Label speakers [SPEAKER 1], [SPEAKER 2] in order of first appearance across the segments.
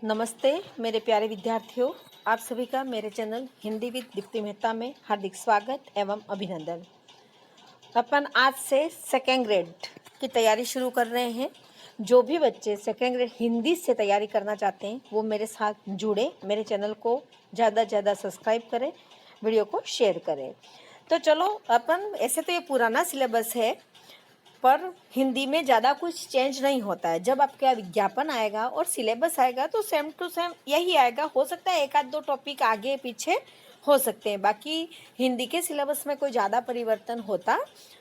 [SPEAKER 1] नमस्ते मेरे प्यारे विद्यार्थियों, आप सभी का मेरे चैनल हिंदी विद दीप्ति मेहता में हार्दिक स्वागत एवं अभिनंदन। अपन आज से सेकेंड ग्रेड की तैयारी शुरू कर रहे हैं। जो भी बच्चे सेकेंड ग्रेड हिंदी से तैयारी करना चाहते हैं वो मेरे साथ जुड़े, मेरे चैनल को ज़्यादा से ज़्यादा सब्सक्राइब करें, वीडियो को शेयर करें। तो चलो, अपन ऐसे तो ये पुराना सिलेबस है पर हिंदी में ज़्यादा कुछ चेंज नहीं होता है। जब आपका विज्ञापन आएगा और सिलेबस आएगा तो सेम टू सेम यही आएगा। हो सकता है एक आध दो टॉपिक आगे पीछे हो सकते हैं, बाकी हिंदी के सिलेबस में कोई ज़्यादा परिवर्तन होता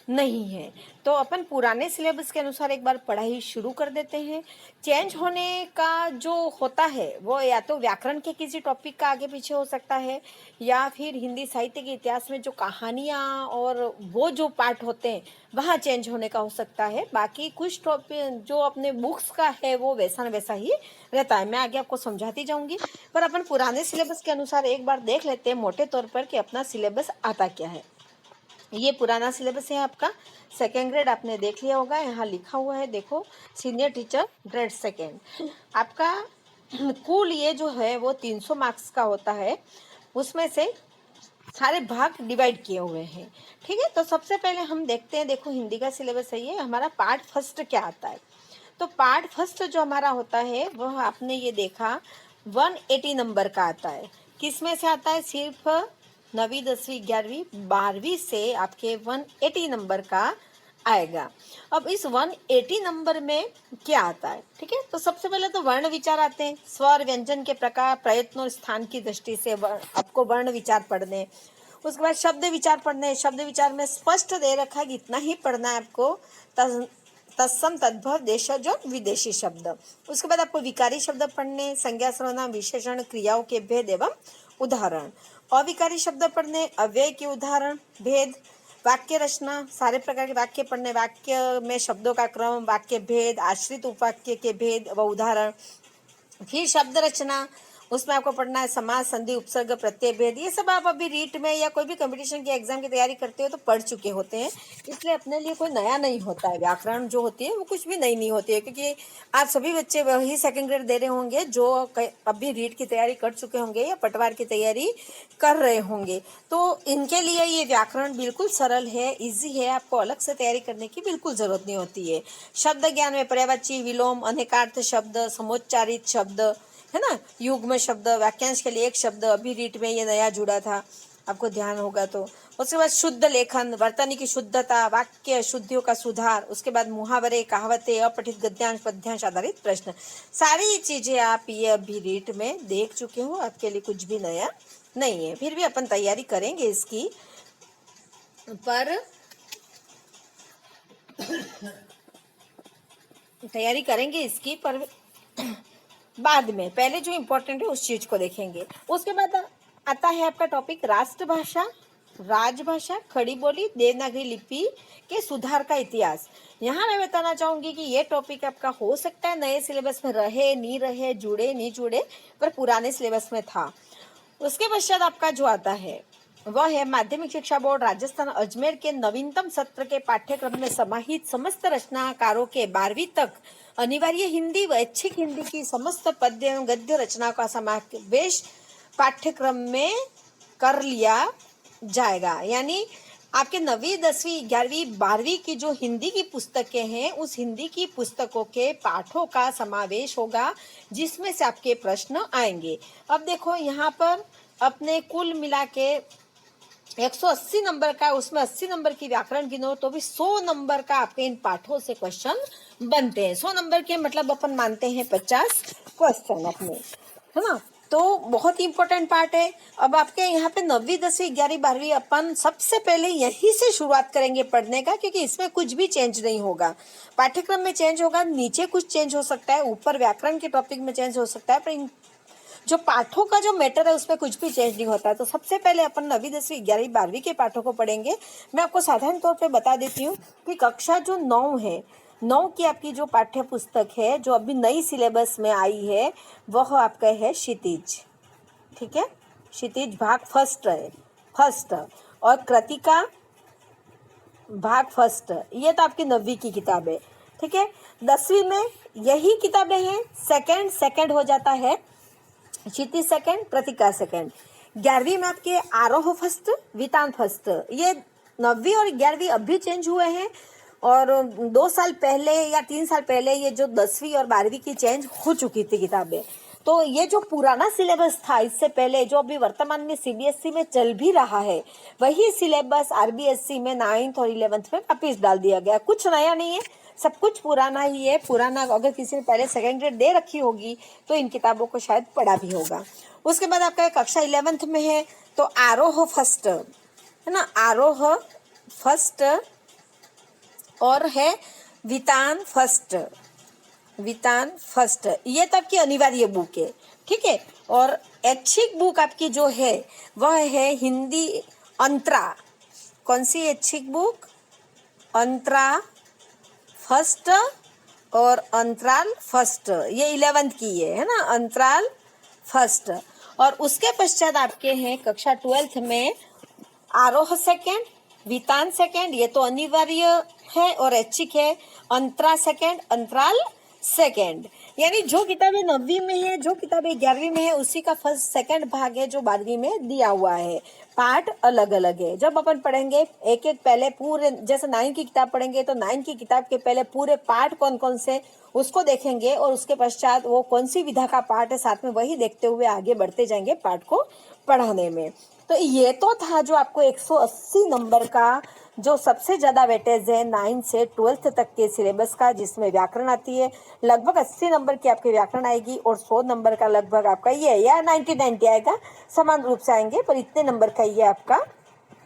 [SPEAKER 1] नहीं है। तो अपन पुराने सिलेबस के अनुसार एक बार पढ़ाई शुरू कर देते हैं। चेंज होने का जो होता है वो या तो व्याकरण के किसी टॉपिक का आगे पीछे हो सकता है, या फिर हिंदी साहित्य के इतिहास में जो कहानियाँ और वो जो पार्ट होते हैं वहाँ चेंज होने का हो सकता है। बाकी कुछ टॉपिक जो अपने बुक्स का है वो वैसा न वैसा ही रहता है। मैं आगे आपको समझाती जाऊंगी, पर अपन पुराने सिलेबस के अनुसार एक बार देख लेते हैं मोटे तौर पर कि अपना सिलेबस आता क्या है। ये पुराना सिलेबस है आपका सेकेंड ग्रेड, आपने देख लिया होगा। यहाँ लिखा हुआ है, देखो, सीनियर टीचर ग्रेड सेकेंड। आपका कुल ये जो है वो 300 मार्क्स का होता है, उसमें से सारे भाग डिवाइड किए हुए हैं। ठीक है, तो सबसे पहले हम देखते हैं। देखो, हिंदी का सिलेबस है ये हमारा। पार्ट फर्स्ट क्या आता है? तो पार्ट फर्स्ट जो हमारा होता है वह आपने ये देखा 180 नंबर का आता है। किस में से आता है? सिर्फ 9वीं 10वीं 11वीं 12वीं से आपके 180 नंबर का आएगा। अब इस 180 नंबर में क्या आता है? ठीक है, तो सबसे पहले तो वर्ण विचार आते हैं। स्वर व्यंजन के प्रकार, प्रयत्न और स्थान की दृष्टि से आपको वर्ण विचार पढ़ने। उसके बाद शब्द विचार पढ़ने। शब्द विचार में स्पष्ट दे रखा है कि इतना ही पढ़ना है आपको। तत्सम तद्भव देशज और विदेशी शब्द। उसके बाद आपको विकारी शब्द पढ़ने, संज्ञा सर्वनाम विशेषण क्रियाओं के भेद एवं उदाहरण। अविकारी शब्द पढ़ने, अव्यय के उदाहरण, भेद, वाक्य रचना, सारे प्रकार के वाक्य पढ़ने, वाक्य में शब्दों का क्रम, वाक्य भेद, आश्रित उपवाक्य के भेद व उदाहरण। फिर शब्द रचना, उसमें आपको पढ़ना है समास, संधि, उपसर्ग, प्रत्यय, भेद। ये सब आप अभी रीट में या कोई भी कंपटीशन के एग्जाम की तैयारी करते हो तो पढ़ चुके होते हैं, इसलिए अपने लिए कोई नया नहीं होता है। व्याकरण जो होती है वो कुछ भी नई नहीं होती है, क्योंकि आप सभी बच्चे वही सेकंड ग्रेड दे रहे होंगे जो अभी रीट की तैयारी कर चुके होंगे या पटवार की तैयारी कर रहे होंगे। तो इनके लिए ये व्याकरण बिल्कुल सरल है, ईजी है, आपको अलग से तैयारी करने की बिल्कुल जरूरत नहीं होती है। शब्द ज्ञान में पर्यायवाची, विलोम, अनेकार्थ शब्द, समोच्चारित शब्द, है ना, युग्म शब्द, वाक्यांश के लिए एक शब्द, अभी रीट में ये नया जुड़ा था, आपको ध्यान होगा तो। उसके बाद शुद्ध लेखन, वर्तनी की शुद्धता, वाक्य शुद्धियों का सुधार। उसके बाद मुहावरे, कहावतें, अपठित गद्यांश पद्यांश आधारित प्रश्न। सारी चीजें आप ये अभी रीट में देख चुके हो, आपके लिए कुछ भी नया नहीं है। फिर भी अपन तैयारी करेंगे इसकी, पर बाद में। पहले जो इम्पोर्टेंट है उस चीज को देखेंगे। उसके बाद आता है आपका टॉपिक राष्ट्रभाषा, राजभाषा, खड़ी बोली, देवनागरी लिपि के सुधार का इतिहास। यहाँ मैं बताना चाहूंगी कि ये टॉपिक आपका हो सकता है नए सिलेबस में रहे, नहीं रहे, जुड़े नहीं जुड़े, पर पुराने सिलेबस में था। उसके पश्चात आपका जो आता है वह है माध्यमिक शिक्षा बोर्ड राजस्थान अजमेर के नवीनतम सत्र के पाठ्यक्रम में समाहित समस्त रचनाकारों के 12वीं तक अनिवार्य हिंदी व ऐच्छिक हिंदी की समस्त पद्य एवं गद्य रचनाओं का समावेश पाठ्यक्रम में कर लिया जाएगा। यानी आपके 9वीं 10वीं 11वीं 12वीं की जो हिंदी की पुस्तकें हैं उस हिंदी की पुस्तकों के पाठों का समावेश होगा, जिसमें से आपके प्रश्न आएंगे। अब देखो, यहाँ पर अपने कुल मिला के 180 नंबर का, उसमें 80 नंबर की व्याकरण गिनो तो भी 100 नंबर का आपके इन पाठों से क्वेश्चन बनते हैं। 100 नंबर के मतलब अपन मानते हैं 50 क्वेश्चन अपने, है ना। तो बहुत ही इंपॉर्टेंट पार्ट है। अब आपके यहाँ पे 9वीं 10वीं 11वीं 12वीं अपन सबसे पहले यहीं से शुरुआत करेंगे पढ़ने का, क्योंकि इसमें कुछ भी चेंज नहीं होगा। पाठ्यक्रम में चेंज होगा, नीचे कुछ चेंज हो सकता है, ऊपर व्याकरण के टॉपिक में चेंज हो सकता है, पर जो पाठों का जो मैटर है उसमें कुछ भी चेंज नहीं होता है। तो सबसे पहले अपन 9वीं 10वीं 11वीं 12वीं के पाठों को पढ़ेंगे। मैं आपको साधारण तौर पे बता देती हूँ कि कक्षा जो 9 है, 9 की आपकी जो पाठ्य पुस्तक है जो अभी नई सिलेबस में आई है वह आपका है क्षितिज। ठीक है, क्षितिज भाग फर्स्ट है, फर्स्ट, और कृतिका भाग फर्स्ट, ये तो आपकी 9वीं की किताब है। ठीक है, 10वीं में यही किताबें हैं, सेकंड हो जाता है क्षिति सेकंड, प्रतिका सेकंड। 11वीं में आपके आरोह फर्स्ट, वितान फर्स्ट। ये 9वीं और 11वीं अभी चेंज हुए हैं, और 2 साल पहले या 3 साल पहले ये जो 10वीं और 12वीं की चेंज हो चुकी थी किताबें। तो ये जो पुराना सिलेबस था इससे पहले, जो अभी वर्तमान में सीबीएसई में चल भी रहा है, वही सिलेबस आरबीएसई में 9th और 11th में वापिस डाल दिया गया। कुछ नया नहीं है, सब कुछ पुराना ही है। पुराना अगर किसी ने पहले सेकेंड ग्रेड दे रखी होगी तो इन किताबों को शायद पढ़ा भी होगा। उसके बाद आपका कक्षा 11th में है तो आरोह फर्स्ट है ना, आरोह फर्स्ट, और है वितान फर्स्ट। वितान फर्स्ट ये तो आपकी अनिवार्य बुक है, ठीक है। और ऐच्छिक बुक आपकी जो है वह है हिंदी अंतरा। कौन सी ऐच्छिक बुक? अंतरा फर्स्ट और अंतराल फर्स्ट, ये 11th की है ना, अंतराल फर्स्ट। और उसके पश्चात आपके हैं कक्षा 12th में आरोह सेकेंड, वितान सेकेंड, ये तो अनिवार्य है और ऐच्छिक है, अंतरा सेकेंड, अंतराल सेकेंड। यानी जो किताबें 9वीं में है, जो किताबें 11वीं में है, उसी का फर्स्ट सेकंड भाग है जो 12वीं में दिया हुआ है। पार्ट अलग अलग है। जब अपन पढ़ेंगे एक एक पहले पूरे, जैसे 9 की किताब पढ़ेंगे तो 9 की किताब के पहले पूरे पार्ट कौन कौन से उसको देखेंगे, और उसके पश्चात वो कौन सी विधा का पार्ट है साथ में वही देखते हुए आगे बढ़ते जाएंगे पार्ट को पढ़ाने में। तो ये तो था जो आपको 180 नंबर का जो सबसे ज्यादा वेटेज है 9 से 12th तक के सिलेबस का, जिसमें व्याकरण आती है। लगभग 80 नंबर की आपकी व्याकरण आएगी, और 100 नंबर का लगभग आपका ये या 90 आएगा, समान रूप से आएंगे, पर इतने नंबर का ये आपका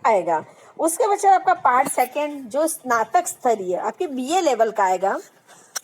[SPEAKER 1] आएगा। उसके बच्चे आपका पार्ट सेकेंड जो स्नातक स्तरीय आपके बीए लेवल का आएगा।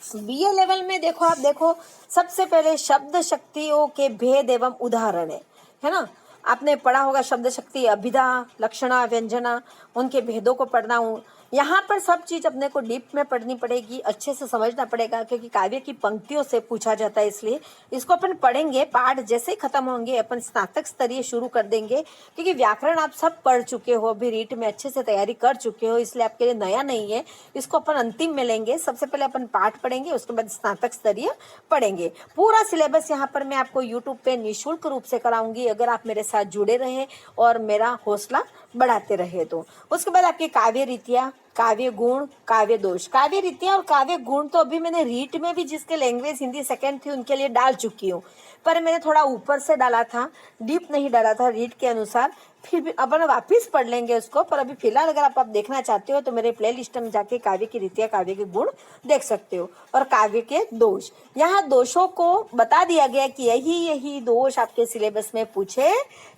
[SPEAKER 1] बीए लेवल में देखो, आप देखो सबसे पहले शब्द शक्तियों के भेद एवं उदाहरण है ना। आपने पढ़ा होगा शब्द शक्ति, अभिधा, लक्षणा, व्यंजना, उनके भेदों को पढ़ना हूँ। यहाँ पर सब चीज अपने को डीप में पढ़नी पड़ेगी, अच्छे से समझना पड़ेगा, क्योंकि काव्य की पंक्तियों से पूछा जाता है, इसलिए इसको अपन पढ़ेंगे। पाठ जैसे ही खत्म होंगे अपन स्नातक स्तरीय शुरू कर देंगे, क्योंकि व्याकरण आप सब पढ़ चुके हो, अभी रीट में अच्छे से तैयारी कर चुके हो, इसलिए आपके लिए नया नहीं है। इसको अपन अंतिम में लेंगे। सबसे पहले अपन पाठ पढ़ेंगे, उसके बाद स्नातक स्तरीय पढ़ेंगे। पूरा सिलेबस यहाँ पर मैं आपको यूट्यूब पे निःशुल्क रूप से कराऊंगी, अगर आप मेरे साथ जुड़े रहे और मेरा हौसला बढ़ाते रहे तो। उसके बाद आपकी काव्य रीतियाँ, काव्य गुण, काव्य दोष। काव्य रीतियाँ और काव्य गुण तो अभी मैंने रीट में भी जिसके लैंग्वेज हिंदी सेकंड थी उनके लिए डाल चुकी हूँ, पर मैंने थोड़ा ऊपर से डाला था, डीप नहीं डाला था रीट के अनुसार। फिर भी अपन वापिस पढ़ लेंगे उसको, पर अभी फिलहाल अगर आप देखना चाहते हो तो मेरे प्ले लिस्ट में जाके काव्य की रीतियाँ, काव्य के गुण देख सकते हो। और काव्य के दोष, यहाँ दोषों को बता दिया गया कि यही दोष आपके सिलेबस में पूछे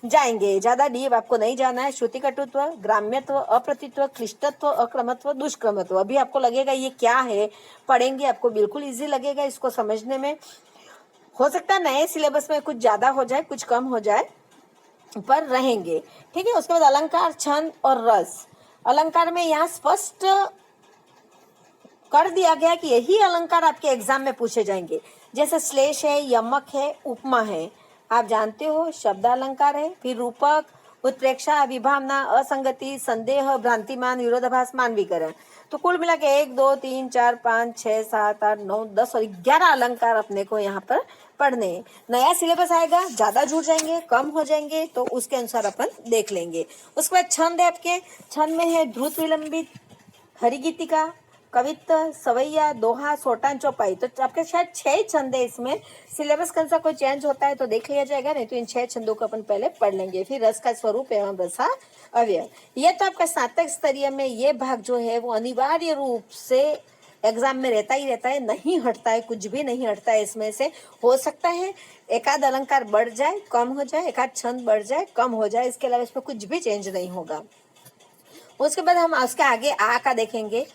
[SPEAKER 1] जाएंगे। ज्यादा डीप आपको नहीं जाना है। श्रुति कटुत्व, ग्राम्यत्व, अप्रतित्व, क्लिष्टत्व, अक्रमत्व, दुष्क्रमत्व। अभी आपको लगेगा ये क्या है, पढ़ेंगे आपको बिल्कुल ईजी लगेगा इसको समझने में। हो सकता है नए सिलेबस में कुछ ज्यादा हो जाए, कुछ कम हो जाए, पर रहेंगे, ठीक है। उसके बाद अलंकार, छंद और रस। अलंकार में यहाँ स्पष्ट कर दिया गया कि यही अलंकार आपके एग्जाम में पूछे जाएंगे। जैसे श्लेष है, यमक है, उपमा है, आप जानते हो, शब्द अलंकार है, फिर रूपक, उत्प्रेक्षा, विभावना, असंगति, संदेह, भ्रांतिमान, विरोधाभास, मानवीकरण। तो कुल मिला के 1 2 3 4 5 6 7 8 9 10 और 11 अलंकार अपने को यहाँ पर पढ़ने। नया सिलेबस आएगा, ज्यादा जुड़ जाएंगे, कम हो जाएंगे, तो उसके अनुसार अपन देख लेंगे। उसके बाद छंद है आपके, छंद में है ध्रुत विलंबित, हरिगीतिका, कवित्व, सवैया, दोहा, सोटान, चौपाई। तो आपके शायद 6 छंद है इसमें। सिलेबस के अनुसार कोई चेंज होता है तो देख लिया जाएगा, नहीं तो इन 6 छंदों को अपन पहले पढ़ लेंगे। फिर रस का स्वरूप एवं रसा अवयव। यह तो आपका स्नातक स्तरीय में ये भाग जो है वो अनिवार्य रूप से एग्जाम में रहता ही रहता है, नहीं हटता है, कुछ भी नहीं हटता है इसमें से। हो सकता है एकाध अलंकार बढ़ जाए, कम हो जाए, एकाध छंद बढ़ जाए, कम हो जाए, इसके अलावा इसमें कुछ भी चेंज नहीं होगा। उसके बाद हम उसके आगे आ का देखेंगे।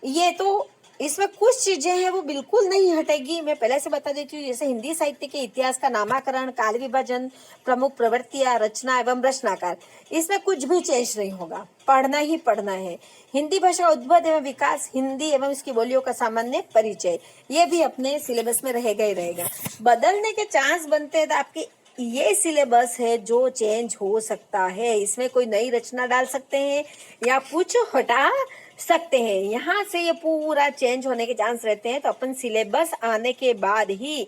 [SPEAKER 1] ये तो इसमें कुछ चीजें हैं वो बिल्कुल नहीं हटेगी, मैं पहले से बता देती हूँ। जैसे हिंदी साहित्य के इतिहास का नामाकरण, काल विभाजन, प्रमुख प्रवृत्तियां, रचना एवं रचनाकार, इसमें कुछ भी चेंज नहीं होगा, पढ़ना ही पढ़ना है। हिंदी भाषा उद्भव एवं विकास, हिंदी एवं इसकी बोलियों का सामान्य परिचय, ये भी अपने सिलेबस में रहेगा ही रहेगा। बदलने के चांस बनते हैं तो आपके ये सिलेबस है जो चेंज हो सकता है। इसमें कोई नई रचना डाल सकते हैं या कुछ हटा सकते हैं, यहाँ से ये पूरा चेंज होने के चांस रहते हैं। तो अपन सिलेबस आने के बाद ही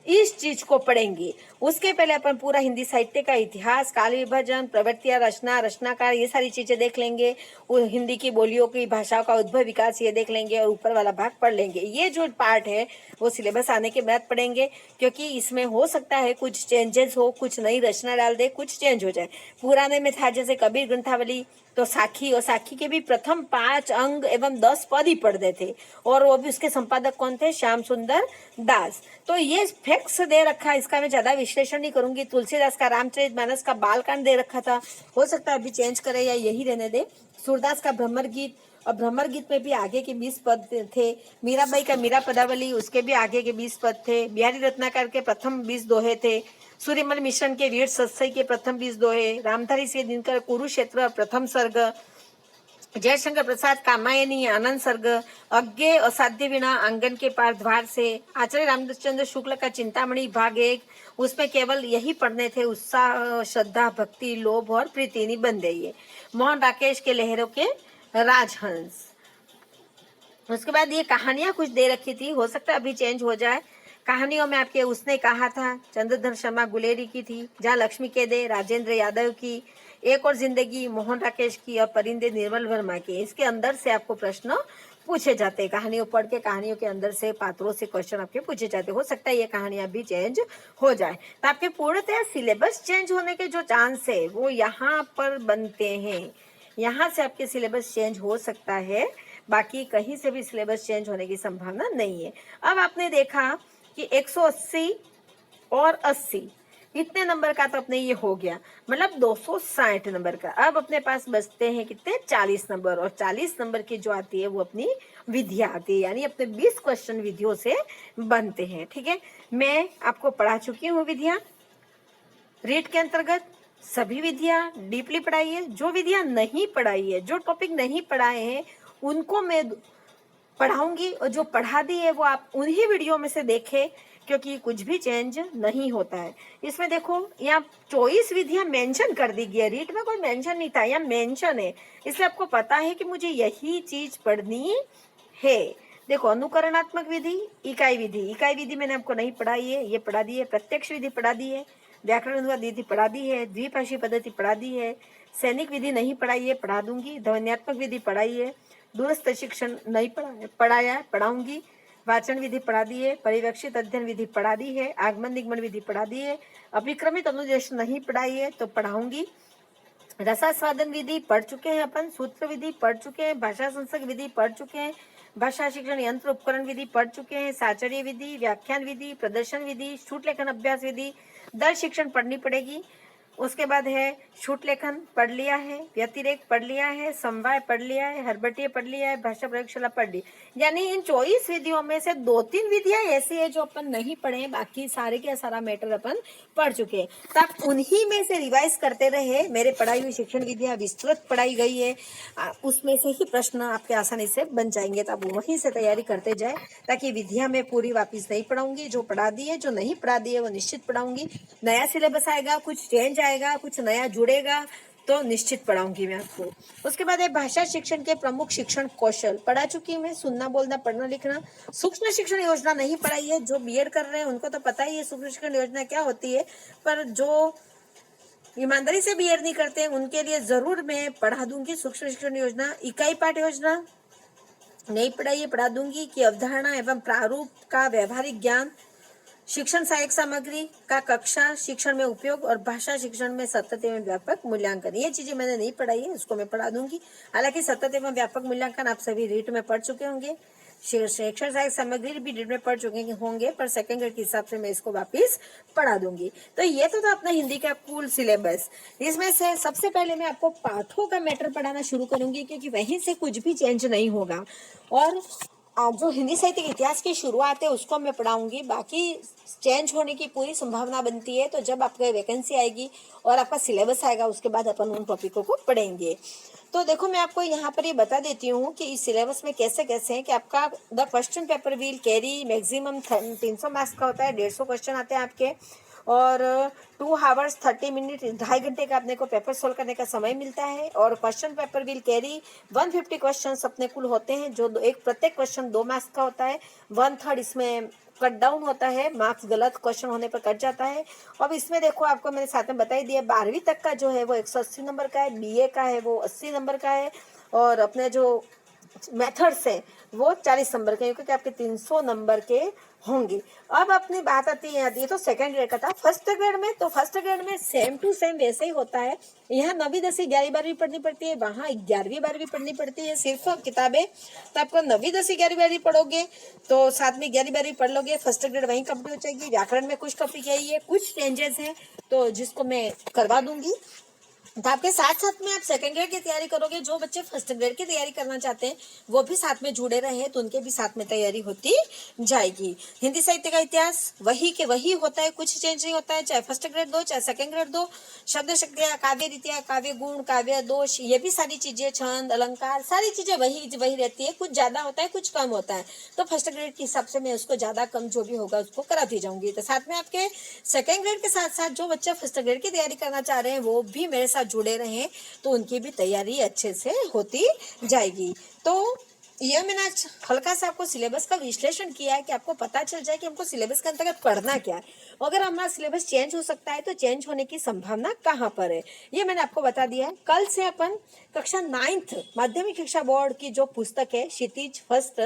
[SPEAKER 1] इस चीज को पढ़ेंगे। उसके पहले अपन पूरा हिंदी साहित्य का इतिहास, काल विभाजन, प्रवृत्तियां, रचना, रचनाकार, ये सारी चीजें देख लेंगे। वो हिंदी की बोलियों की भाषाओं का उद्भव विकास ये देख लेंगे और ऊपर वाला भाग पढ़ लेंगे। ये जो पार्ट है वो सिलेबस आने के बाद पढ़ेंगे, क्योंकि इसमें हो सकता है कुछ चेंजेस हो, कुछ नई रचना डाल दे, कुछ चेंज हो जाए। पुराने में था जैसे कबीर ग्रंथावली, तो साखी, और साखी के भी प्रथम 5 अंग एवं 10 पद ही पढ़ते थे, और वो भी उसके संपादक कौन थे? श्याम सुंदर दास। तो ये फैक्ट्स दे रखा है, इसका मैं ज्यादा विश्लेषण नहीं करूंगी। तुलसीदास का रामचरितमानस का बालकांड दे रखा था, हो सकता है अभी चेंज करे या यही रहने दे। सूरदास का भ्रमर गीत, और भ्रमर गीत में भी आगे के 20 पद थे। मीराबाई का मीरा पदावली, उसके भी आगे के 20 पद थे। बिहारी रत्नाकर के प्रथम 20 दोहे थे। सूर्यमल मिश्रण के वीर सत्सई के प्रथम 20 दोहे। रामधारी सिंह दिनकर कुरुक्षेत्र प्रथम सर्ग। जयशंकर प्रसाद कामायनी आनंद सर्ग। अज्ञे असाध्य विना आंगन के पार द्वार से। आचार्य रामचंद्र शुक्ल का चिंतामणि भाग 1, उसमें केवल यही पढ़ने थे, उत्साह, श्रद्धा, भक्ति, लोभ और प्रीति निबंध है ये। मोहन राकेश के लहरों के राजहंस। उसके बाद ये कहानियां कुछ दे रखी थी, हो सकता है अभी चेंज हो जाए। कहानियों में आपके उसने कहा था, चंद्रधर शर्मा गुलेरी की थी। जहाँ लक्ष्मी के दे, राजेंद्र यादव की। एक और जिंदगी, मोहन राकेश की। और परिंदे, निर्मल वर्मा की। इसके अंदर से आपको प्रश्न पूछे जाते हैं। कहानियों पढ़ के कहानियों के अंदर से पात्रों से क्वेश्चन आपके पूछे जाते हैं। हो सकता है ये कहानियां भी चेंज हो जाए, तो आपके पूर्णतः सिलेबस चेंज होने के जो चांस है वो यहाँ पर बनते हैं। यहाँ से आपके सिलेबस चेंज हो सकता है, बाकी कहीं से भी सिलेबस चेंज होने की संभावना नहीं है। अब आपने देखा कि 180 और 80 इतने नंबर का तो अपने ये हो गया, मतलब 260 नंबर का। अब अपने पास बचते हैं कितने? 40 नंबर। और 40 नंबर की जो आती है वो अपनी विधियां आती है, यानी अपने 20 क्वेश्चन विधियों से बनते हैं। ठीक है, मैं आपको पढ़ा चुकी हूँ विधियां। रीट के अंतर्गत सभी विधियां डीपली पढ़ाई है। जो विधियां नहीं पढ़ाई है, जो टॉपिक नहीं पढ़ाए हैं, उनको मैं पढ़ाऊंगी, और जो पढ़ा दी है वो आप उन्हीं वीडियो में से देखें, क्योंकि कुछ भी चेंज नहीं होता है। इसमें देखो यहाँ 24 विधियां मेंशन कर दी गई है। रीट में कोई मेंशन नहीं था, यहाँ मेंशन है, इसलिए आपको पता है कि मुझे यही चीज पढ़नी है। देखो, अनुकरणात्मक विधि, इकाई विधि। इकाई विधि मैंने आपको नहीं पढ़ाई है, ये पढ़ा दी है। प्रत्यक्ष विधि पढ़ा दी है। व्याकरण विधि पढ़ा दी है। द्विभाषी पद्धति पढ़ा दी है। सैनिक विधि नहीं पढ़ाई है, पढ़ा दूंगी। ध्वन्यात्मक विधि पढ़ाई है। दूरस्थ शिक्षण नहीं पढ़ाया है, पढ़ाऊंगी। वाचन विधि पढ़ा दी है। परिवेक्षित अध्ययन विधि पढ़ा दी है। आगमन निगमन विधि पढ़ा दी है। अभिक्रमित अनुदेश नहीं पढ़ाई है, तो पढ़ाऊंगी। रसास्वादन विधि पढ़ चुके हैं अपन। सूत्र विधि पढ़ चुके हैं। भाषा संसर्ग विधि पढ़ चुके हैं। भाषा शिक्षण यंत्र उपकरण विधि पढ़ चुके हैं। साचर्य विधि, व्याख्यान विधि, प्रदर्शन विधि, शूट लेखन अभ्यास विधि, दर शिक्षण पढ़नी पड़ेगी। उसके बाद है शूट लेखन पढ़ लिया है। व्यतिरेक पढ़ लिया है। समवाय पढ़ लिया है। हरबटिया पढ़ लिया है। भाषा प्रयोगशाला पढ़ ली। यानी इन 24 विधियों में से 2-3 विधियां ऐसी है जो अपन नहीं पढ़े हैं, बाकी सारे के सारा मैटर अपन पढ़ चुके हैं। तो आप उन्हीं में से रिवाइज करते रहे। मेरे पढ़ाई हुई शिक्षण विधियां विस्तृत पढ़ाई गई है, उसमें से ही प्रश्न आपके आसानी से बन जाएंगे। तो आप वहीं से तैयारी करते जाए, ताकि विधियां मैं पूरी वापिस नहीं पढ़ाऊंगी। जो पढ़ा दी है, जो नहीं पढ़ा दी है वो निश्चित पढ़ाऊंगी। नया सिलेबस आएगा, कुछ चेंज आएगा, कुछ नया जुड़ेगा, तो निश्चित पढ़ाऊंगी मैं आपको। उसके बाद है भाषा शिक्षण के प्रमुख शिक्षण कौशल पढ़ा चुकी हूँ मैं। सुनना, बोलना, पढ़ना, लिखना। सूक्ष्म शिक्षण योजना नहीं पढ़ाई है। जो बीएड कर रहे हैं उनको तो पता ही है सूक्ष्म शिक्षण योजना क्या होती है, पर जो ईमानदारी से बीएड नहीं करते उनके लिए जरूर मैं पढ़ा दूंगी सूक्ष्म शिक्षण योजना। इकाई पाठ योजना नहीं पढ़ाई है, पढ़ा दूंगी। कि अवधारणा एवं प्रारूप का व्यवहारिक ज्ञान, शिक्षण सहायक सामग्री का कक्षा शिक्षण में उपयोग, और भाषा शिक्षण में सतत एवं व्यापक मूल्यांकन। ये चीजें मैंने नहीं पढ़ाई है, उसको मैं पढ़ा दूंगी। हालांकि सतत एवं व्यापक मूल्यांकन आप सभी रीट में पढ़ चुके होंगे। शिक्षण सहायक सामग्री भी रीट में पढ़ चुके होंगे, पर सेकंड ग्रेड के हिसाब से मैं इसको वापिस पढ़ा दूंगी। तो ये तो था अपना हिंदी का कुल सिलेबस। इसमें से सबसे पहले मैं आपको पाठों का मैटर पढ़ाना शुरू करूंगी, क्योंकि वहीं से कुछ भी चेंज नहीं होगा। और जो हिंदी साहित्य के इतिहास की शुरुआत है उसको मैं पढ़ाऊंगी। बाकी चेंज होने की पूरी संभावना बनती है, तो जब आपका वैकेंसी आएगी और आपका सिलेबस आएगा, उसके बाद अपन उन टॉपिकों को पढ़ेंगे। तो देखो, मैं आपको यहाँ पर ये बता देती हूँ कि इस सिलेबस में कैसे कैसे है कि आपका the question paper will carry maximum 300 marks का होता है। 150 क्वेश्चन आते हैं आपके, और 2 आवर्स 30 मिनट, 2.5 घंटे का अपने को पेपर सोल्व करने का समय मिलता है। और question paper will carry 150 question अपने कुल होते हैं, जो एक प्रत्येक क्वेश्चन 2 मार्क्स का होता है। 1/3 इसमें कट डाउन होता है, मार्क्स गलत क्वेश्चन होने पर कट जाता है। अब इसमें देखो आपको मैंने साथ में बता ही दिया, 12वीं तक का जो है वो 180 नंबर का है, बीए का है वो 80 नंबर का है, और अपने जो मेथड्स है वो 40 नंबर के, क्योंकि आपके 300 नंबर के होंगे। अब अपनी बात आती है, ये तो सेकंड ग्रेड का था। फर्स्ट ग्रेड में, तो फर्स्ट ग्रेड में सेम टू सेम वैसे ही होता है। यहाँ 9वीं 10वीं 11वीं 12वीं पढ़नी पड़ती है, वहाँ 11वीं 12वीं पढ़नी पड़ती है सिर्फ किताबें। तो आपको 9वीं 10वीं 11वीं 12वीं पढ़ोगे तो साथ में 11वीं 12वीं पढ़ लोगे, फर्स्ट ग्रेड वहीं कंप्लीट हो जाएगी। व्याकरण में कुछ टॉपिक है, कुछ चेंजेस है तो जिसको मैं करवा दूंगी। तो आपके साथ साथ में आप सेकंड ग्रेड की तैयारी करोगे। जो बच्चे फर्स्ट ग्रेड की तैयारी करना चाहते हैं वो भी साथ में जुड़े रहे, तो उनके भी साथ में तैयारी होती जाएगी। हिंदी साहित्य का इतिहास वही के वही होता है, कुछ चेंज नहीं होता है, चाहे फर्स्ट ग्रेड दो चाहे सेकंड ग्रेड दो। शब्द शक्तियाँ, काव्य रीतियाँ, काव्य गुण, काव्य दोष, ये भी सारी चीजें, छंद अलंकार, सारी चीजें वही रहती है। कुछ ज्यादा होता है, कुछ कम होता है। तो फर्स्ट ग्रेड के हिसाब से मैं उसको ज्यादा कम जो भी होगा उसको कराती जाऊंगी। तो साथ में आपके सेकंड ग्रेड के साथ साथ जो बच्चे फर्स्ट ग्रेड की तैयारी करना चाह रहे हैं वो भी मेरे साथ जुड़े रहे, तो उनकी भी तैयारी अच्छे से होती जाएगी। तो यह मैंने आज हल्का सा आपको सिलेबस का विश्लेषण किया है कि आपको पता चल जाए कि हमको सिलेबस के अंतर्गत पढ़ना क्या है। अगर हमारा सिलेबस चेंज हो सकता है तो चेंज होने की संभावना कहाँ पर है, ये मैंने आपको बता दिया है। कल से अपन कक्षा 9th माध्यमिक शिक्षा बोर्ड की जो पुस्तक है क्षितिज फर्स्ट,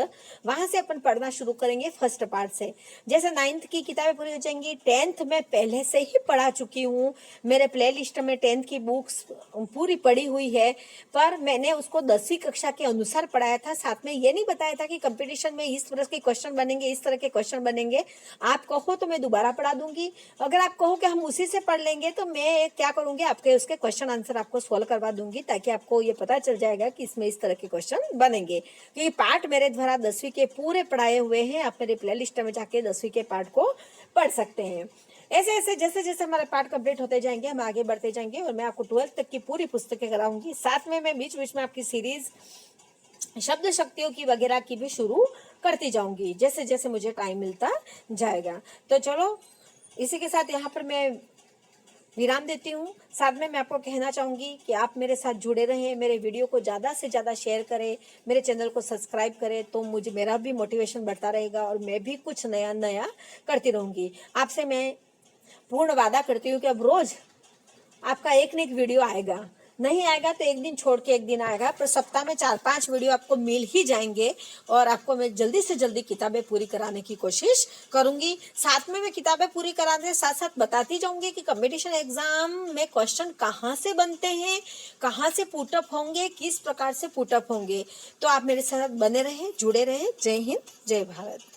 [SPEAKER 1] वहां से अपन पढ़ना शुरू करेंगे फर्स्ट पार्ट से। जैसे 9th की किताबें पूरी हो जाएंगी, 10th में पहले से ही पढ़ा चुकी हूँ, मेरे प्ले लिस्ट में 10th की बुक्स पूरी पढ़ी हुई है, पर मैंने उसको 10वीं कक्षा के अनुसार पढ़ाया था। साथ में ये नहीं बताया था कि कंपटीशन में इस तरह के क्वेश्चन बनेंगे, इस तरह के क्वेश्चन बनेंगे। आप कहो तो मैं दोबारा पढ़ा दूंगी, अगर आप कहो कि हम उसी से पढ़ लेंगे तो मैं क्या करूंगी, आपके उसके क्वेश्चन आंसर आपको सोल्व करवा दूंगी, ताकि आपको ये पता चल जाएगा कि इसमें इस तरह के क्वेश्चन बनेंगे। क्योंकि पार्ट मेरे द्वारा 10वीं के पूरे पढ़ाए हुए हैं, आप मेरे प्ले लिस्ट में जाके 10वीं के पार्ट को पढ़ सकते हैं। ऐसे ऐसे जैसे जैसे हमारे पार्ट कंप्लीट होते जाएंगे हम आगे बढ़ते जाएंगे, और मैं आपको 12th तक की पूरी पुस्तकें कराऊंगी। साथ में मैं बीच बीच में आपकी सीरीज शब्द शक्तियों की वगैरह की भी शुरू करती जाऊंगी जैसे जैसे मुझे टाइम मिलता जाएगा। तो चलो इसी के साथ यहाँ पर मैं विराम देती हूँ। साथ में मैं आपको कहना चाहूँगी कि आप मेरे साथ जुड़े रहें, मेरे वीडियो को ज़्यादा से ज़्यादा शेयर करें, मेरे चैनल को सब्सक्राइब करें, तो मुझे मेरा भी मोटिवेशन बढ़ता रहेगा और मैं भी कुछ नया नया करती रहूँगी। आपसे मैं पूर्ण वादा करती हूँ कि अब रोज़ आपका एक न एक वीडियो आएगा, नहीं आएगा तो एक दिन छोड़ के एक दिन आएगा, पर सप्ताह में 4-5 वीडियो आपको मिल ही जाएंगे। और आपको मैं जल्दी से जल्दी किताबें पूरी कराने की कोशिश करूंगी। साथ में मैं किताबें पूरी कराने के साथ साथ बताती जाऊंगी कि कंपटीशन एग्जाम में क्वेश्चन कहाँ से बनते हैं, कहाँ से पुटअप होंगे, किस प्रकार से पुटअप होंगे। तो आप मेरे साथ बने रहें, जुड़े रहें। जय हिंद, जय भारत।